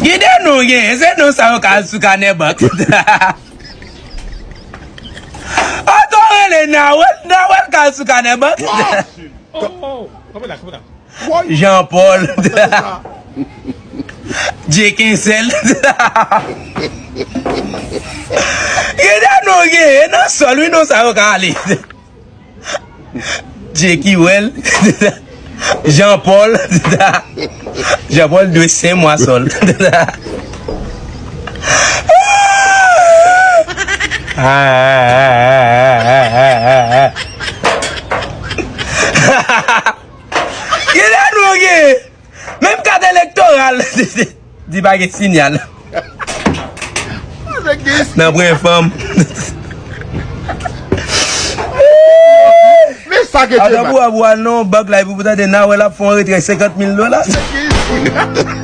Gide nou gen, se nou sa yo ka soukane bak. Otorele nawel ka soukane bak. Jean-Paul. J. Kinsel. Gide nou gen, nan sol wi nou sa yo ka ali. J. Kiwel. Jean-Paul. Jean-Paul de 5 mois sol. Il a noué. Même carte électorale. Dit pas que signal. Non, pour une femme. Mais ça que tu non, bug là, vous pouvez donner, là, font retrait $50,000.